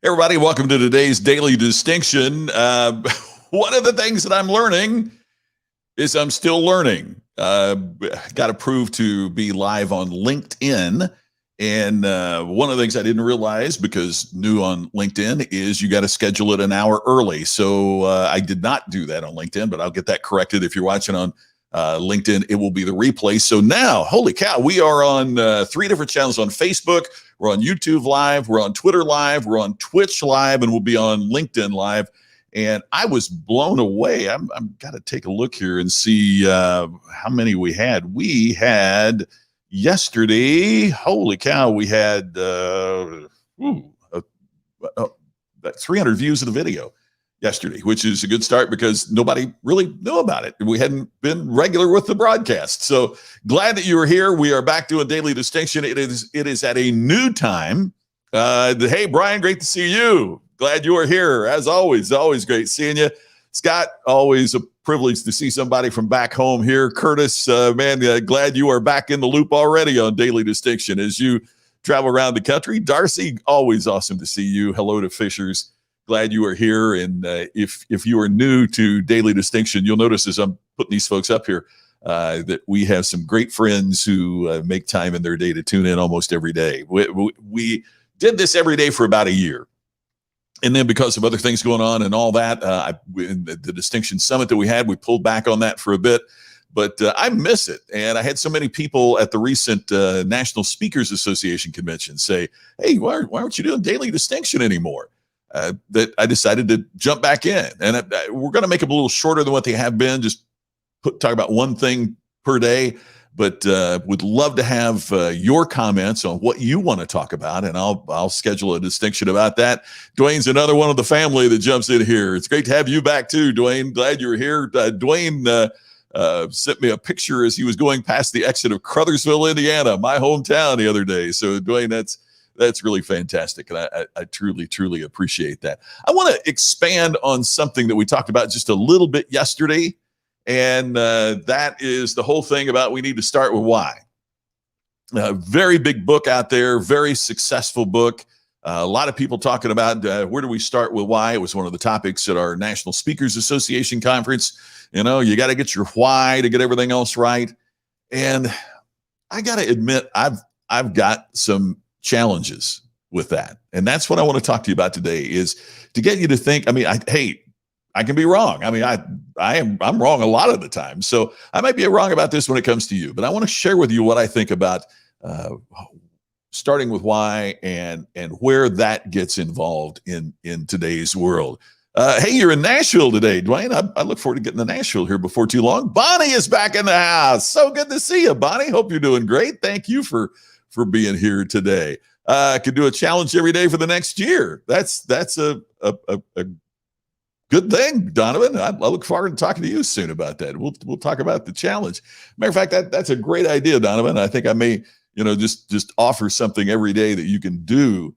Everybody, welcome to today's Daily Distinction. One of the things that I'm learning is I'm still learning. Got approved to be live on LinkedIn. And one of the things I didn't realize, because new on LinkedIn, is you got to schedule it an hour early. So I did not do that on LinkedIn, but I'll get that corrected. If you're watching on LinkedIn, it will be the replay. So now, holy cow, we are on 3 different channels on Facebook. We're on YouTube Live. We're on Twitter Live. We're on Twitch Live, and we'll be on LinkedIn Live. And I was blown away. I'm got to take a look here and see how many we had. We had yesterday, holy cow, we had 300 views of the video yesterday, which is a good start because nobody really knew about it. We hadn't been regular with the broadcast. So glad that you were here. We are back doing Daily Distinction. It is at a new time. Hey, Brian, great to see you. Glad you are here. As always great seeing you. Scott, always a privilege to see somebody from back home here. Curtis, glad you are back in the loop already on Daily Distinction as you travel around the country. Darcy, always awesome to see you. Hello to Fishers. Glad you are here. And if you are new to Daily Distinction, you'll notice as I'm putting these folks up here that we have some great friends who make time in their day to tune in almost every day. We did this every day for about a year. And then because of other things going on and all that, the Distinction Summit that we had, we pulled back on that for a bit. But I miss it. And I had so many people at the recent National Speakers Association convention say, hey, why aren't you doing Daily Distinction anymore? That I decided to jump back in. And we're going to make them a little shorter than what they have been, just talk about one thing per day. But would love to have your comments on what you want to talk about, and I'll schedule a distinction about that. Dwayne's another one of the family that jumps in here. It's great to have you back too, Dwayne. Glad you're here. Dwayne sent me a picture as he was going past the exit of Crothersville, Indiana, my hometown, the other day. So Dwayne, that's really fantastic, and I truly appreciate that. I want to expand on something that we talked about just a little bit yesterday. And that is the whole thing about we need to start with why. Very big book out there, very successful book. A lot of people talking about where do we start with why. It was one of the topics at our National Speakers Association conference. You know, you got to get your why to get everything else right. And I got to admit, I've got some challenges with that. And that's what I want to talk to you about today, is to get you to think. I mean, I can be wrong. I mean, I'm wrong a lot of the time. So I might be wrong about this when it comes to you, but I want to share with you what I think about starting with why and where that gets involved in today's world. Hey, you're in Nashville today, Dwayne. I look forward to getting to Nashville here before too long. Bonnie is back in the house. So good to see you, Bonnie. Hope you're doing great. Thank you for being here today. Could do a challenge every day for the next year. That's a good thing, Donovan. I look forward to talking to you soon about that. We'll talk about the challenge. Matter of fact, that's a great idea, Donovan. I think I may, just offer something every day that you can do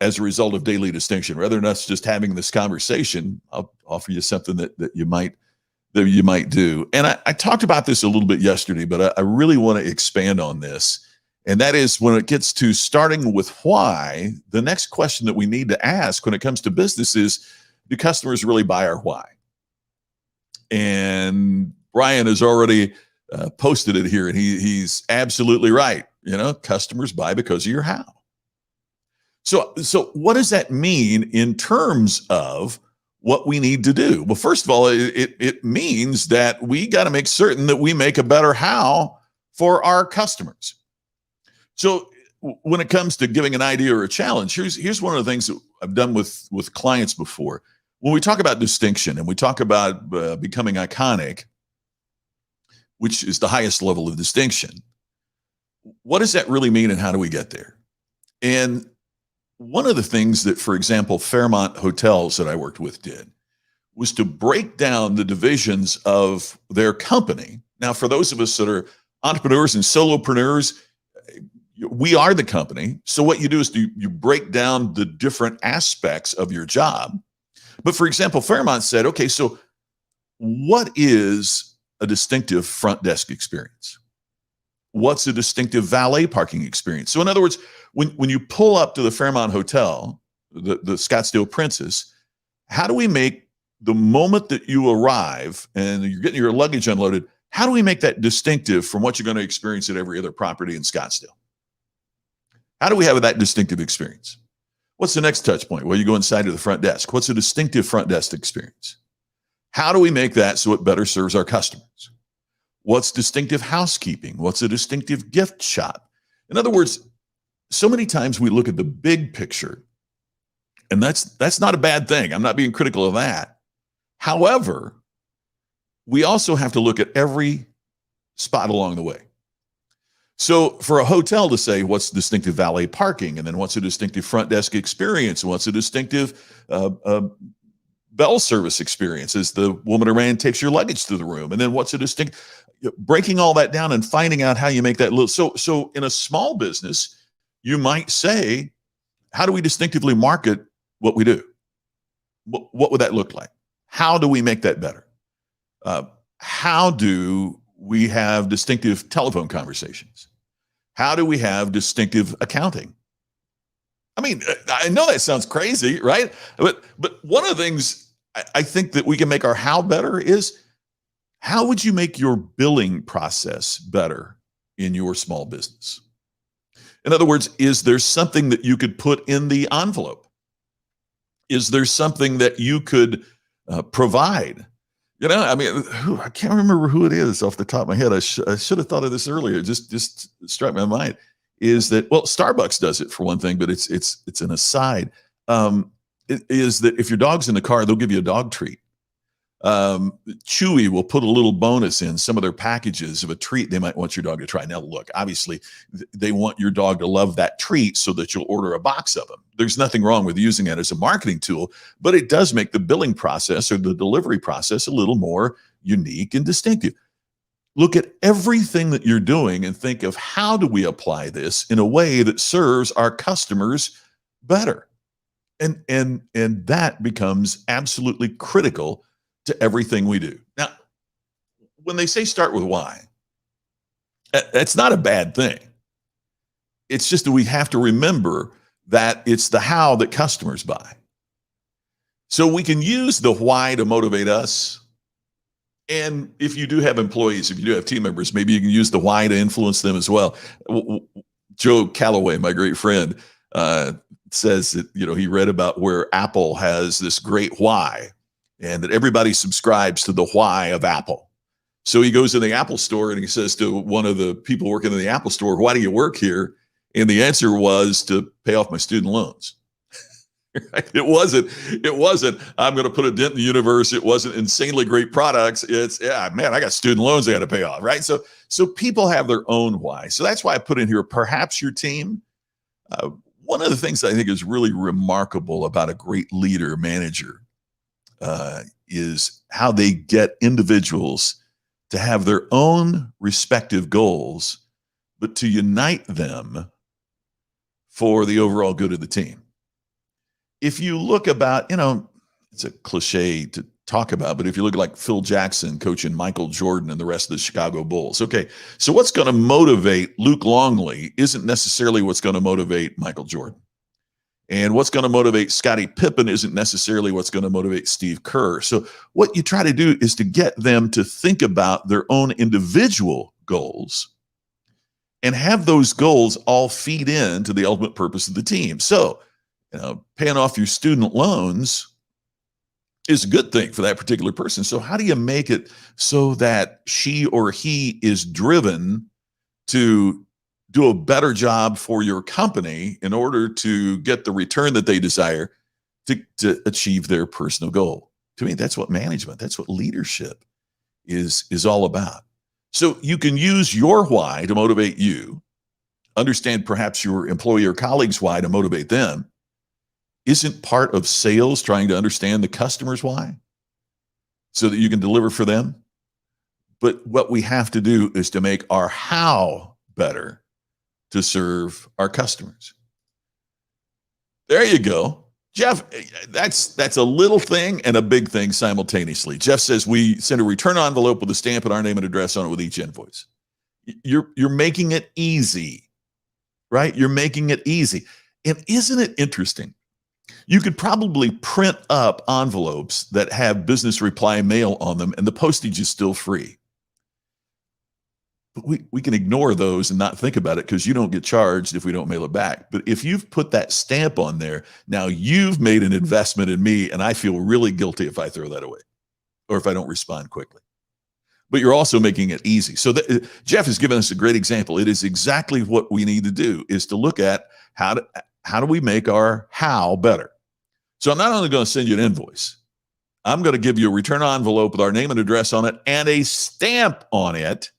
as a result of Daily Distinction. Rather than us just having this conversation, I'll offer you something that you might do. And I talked about this a little bit yesterday, but I really want to expand on this. And that is, when it gets to starting with why, the next question that we need to ask when it comes to business is, do customers really buy our why? And Brian has already posted it here, and he's absolutely right. Customers buy because of your how. So what does that mean in terms of what we need to do? Well, first of all, it means that we got to make certain that we make a better how for our customers. So when it comes to giving an idea or a challenge, here's one of the things that I've done with clients before. When we talk about distinction and we talk about becoming iconic, which is the highest level of distinction, what does that really mean and how do we get there? And one of the things that, for example, Fairmont Hotels that I worked with did was to break down the divisions of their company. Now, for those of us that are entrepreneurs and solopreneurs, we are the company. So what you do is you break down the different aspects of your job. But for example, Fairmont said, okay, so what is a distinctive front desk experience? What's a distinctive valet parking experience? So in other words, when you pull up to the Fairmont Hotel, the Scottsdale Princess, how do we make the moment that you arrive and you're getting your luggage unloaded, how do we make that distinctive from what you're going to experience at every other property in Scottsdale? How do we have that distinctive experience? What's the next touch point? Well, you go inside to the front desk. What's a distinctive front desk experience? How do we make that so it better serves our customers? What's distinctive housekeeping? What's a distinctive gift shop? In other words, so many times we look at the big picture, and that's not a bad thing. I'm not being critical of that. However, we also have to look at every spot along the way. So for a hotel to say what's distinctive valet parking, and then what's a distinctive front desk experience, and what's a distinctive bell service experience as the woman or man takes your luggage to the room, and then what's a distinct, breaking all that down and finding out how you make that little. So in a small business, you might say, how do we distinctively market what we do? What would that look like? How do we make that better? How do we have distinctive telephone conversations? How do we have distinctive accounting? I mean, I know that sounds crazy, right? But one of the things I think that we can make our how better is, how would you make your billing process better in your small business? In other words, is there something that you could put in the envelope? Is there something that you could provide? You know, I mean, I can't remember who it is off the top of my head. I should have thought of this earlier. Just struck my mind. Is that, well, Starbucks does it for one thing, but it's an aside. It is that if your dog's in the car, they'll give you a dog treat. Chewy will put a little bonus in some of their packages of a treat they might want your dog to try. Now, look, obviously, they want your dog to love that treat so that you'll order a box of them. There's nothing wrong with using it as a marketing tool, but it does make the billing process or the delivery process a little more unique and distinctive. Look at everything that you're doing and think of, how do we apply this in a way that serves our customers better? And that becomes absolutely critical to everything we do. Now, when they say start with why, that's not a bad thing. It's just that we have to remember that it's the how that customers buy. So we can use the why to motivate us. And if you do have employees, if you do have team members, maybe you can use the why to influence them as well. Joe Calloway, my great friend, says that, he read about where Apple has this great why, and that everybody subscribes to the why of Apple. So he goes in the Apple store and he says to one of the people working in the Apple store, "Why do you work here?" And the answer was, to pay off my student loans. It wasn't, I'm going to put a dent in the universe. It wasn't insanely great products. It's, I got student loans I got to pay off, right? So people have their own why. So that's why I put in here, perhaps your team. One of the things I think is really remarkable about a great leader, manager, is how they get individuals to have their own respective goals, but to unite them for the overall good of the team. If you look about, it's a cliche to talk about, but if you look like Phil Jackson coaching Michael Jordan and the rest of the Chicago Bulls, okay, so what's going to motivate Luke Longley isn't necessarily what's going to motivate Michael Jordan. And what's going to motivate Scottie Pippen isn't necessarily what's going to motivate Steve Kerr. So what you try to do is to get them to think about their own individual goals and have those goals all feed into the ultimate purpose of the team. So, paying off your student loans is a good thing for that particular person. So how do you make it so that she or he is driven to do a better job for your company in order to get the return that they desire to achieve their personal goal? To me, that's what management, that's what leadership is all about. So you can use your why to motivate you, understand perhaps your employee or colleagues' why to motivate them. Isn't part of sales trying to understand the customer's why so that you can deliver for them? But what we have to do is to make our how better to serve our customers. There you go. Jeff, that's a little thing and a big thing simultaneously. Jeff says we send a return envelope with a stamp and our name and address on it with each invoice. You're making it easy, right? You're making it easy. And isn't it interesting You could probably print up envelopes that have business reply mail on them, and the postage is still free. But we can ignore those and not think about it because you don't get charged if we don't mail it back. But if you've put that stamp on there, now you've made an investment in me, and I feel really guilty if I throw that away or if I don't respond quickly. But you're also making it easy. So Jeff has given us a great example. It is exactly what we need to do, is to look at how do we make our how better. So I'm not only going to send you an invoice, I'm going to give you a return envelope with our name and address on it and a stamp on it.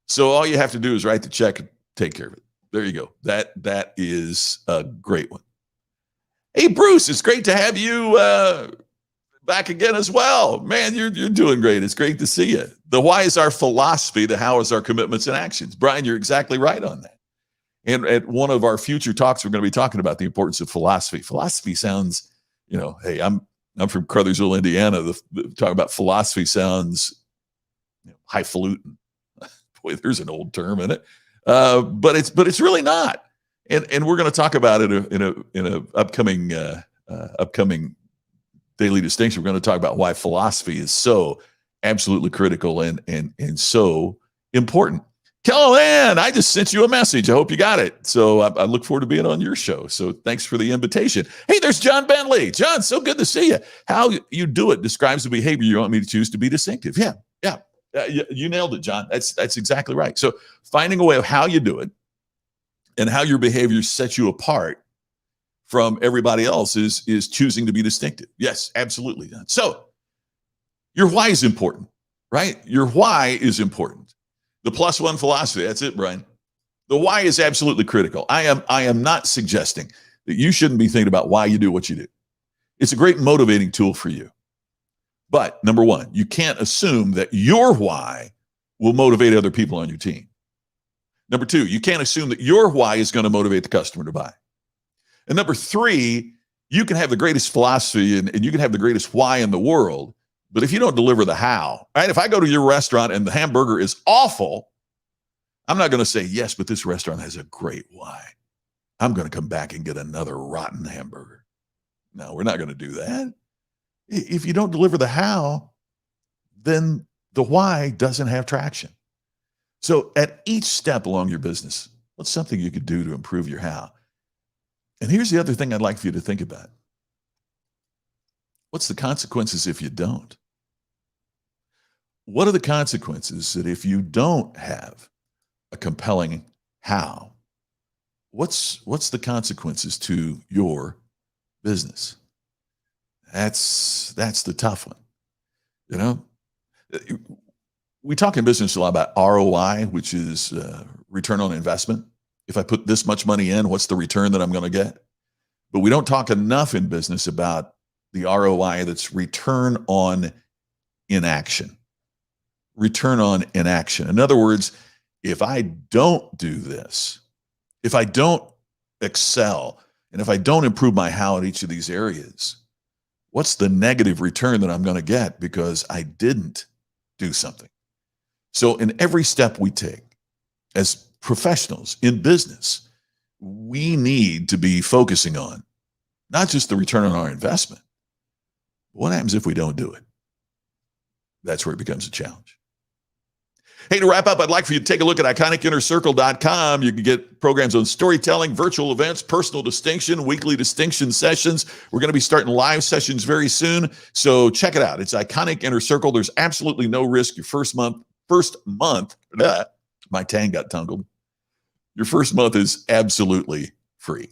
So all you have to do is write the check and take care of it. There you go. That is a great one. Hey, Bruce, it's great to have you back again as well. Man, you're doing great. It's great to see you. The why is our philosophy. The how is our commitments and actions. Brian, you're exactly right on that. And at one of our future talks, we're going to be talking about the importance of philosophy. Philosophy sounds, hey, I'm from Crothersville, Indiana. Talking about philosophy sounds highfalutin. Boy, there's an old term in it, but it's really not. And we're going to talk about it in a upcoming Daily Distinction. We're going to talk about why philosophy is so absolutely critical and so important. Kellyanne, I just sent you a message. I hope you got it. So I look forward to being on your show. So thanks for the invitation. Hey, there's John Bentley. John, so good to see you. How you do it describes the behavior you want me to choose to be distinctive. Yeah. You nailed it, John. That's exactly right. So finding a way of how you do it and how your behavior sets you apart from everybody else is choosing to be distinctive. Yes, absolutely. So your why is important, right? Your why is important. The +1 philosophy. That's it, Brian. The why is absolutely critical. I am not suggesting that you shouldn't be thinking about why you do what you do. It's a great motivating tool for you. But number one, you can't assume that your why will motivate other people on your team. Number two, you can't assume that your why is going to motivate the customer to buy. And number three, you can have the greatest philosophy and you can have the greatest why in the world, but if you don't deliver the how, right? If I go to your restaurant and the hamburger is awful, I'm not going to say, yes, but this restaurant has a great why. I'm going to come back and get another rotten hamburger. No, we're not going to do that. If you don't deliver the how, then the why doesn't have traction. So at each step along your business, what's something you could do to improve your how? And here's the other thing I'd like for you to think about. What's the consequences if you don't? What are the consequences that if you don't have a compelling how? What's the consequences to your business? That's the tough one. We talk in business a lot about ROI, which is return on investment. If I put this much money in, what's the return that I'm going to get? But we don't talk enough in business about the ROI that's return on inaction. Return on inaction. In other words, if I don't do this, if I don't excel, and if I don't improve my how in each of these areas, what's the negative return that I'm going to get because I didn't do something? So in every step we take as professionals in business, we need to be focusing on not just the return on our investment. What happens if we don't do it? That's where it becomes a challenge. Hey, to wrap up, I'd like for you to take a look at iconicinnercircle.com. You can get programs on storytelling, virtual events, personal distinction, weekly distinction sessions. We're going to be starting live sessions very soon. So check it out. It's Iconic Inner Circle. There's absolutely no risk. Your first month, my tang got tangled. Your first month is absolutely free.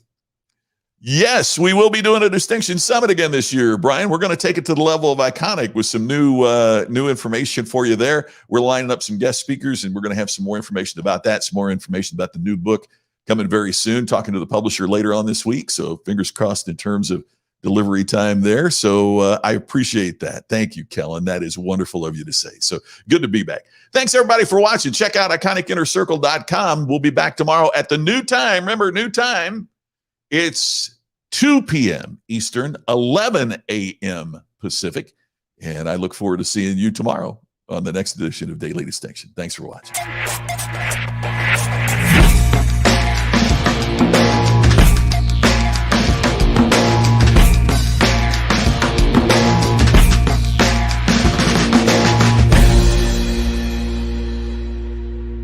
Yes, we will be doing a Distinction Summit again this year, Brian. We're going to take it to the level of Iconic with some new information for you there. We're lining up some guest speakers, and we're going to have some more information about that, some more information about the new book coming very soon, talking to the publisher later on this week. So fingers crossed in terms of delivery time there. So I appreciate that. Thank you, Kellen. That is wonderful of you to say. So good to be back. Thanks, everybody, for watching. Check out iconicinnercircle.com. We'll be back tomorrow at the new time. Remember, new time. It's 2 p.m. Eastern, 11 a.m. Pacific. And I look forward to seeing you tomorrow on the next edition of Daily Distinction. Thanks for watching.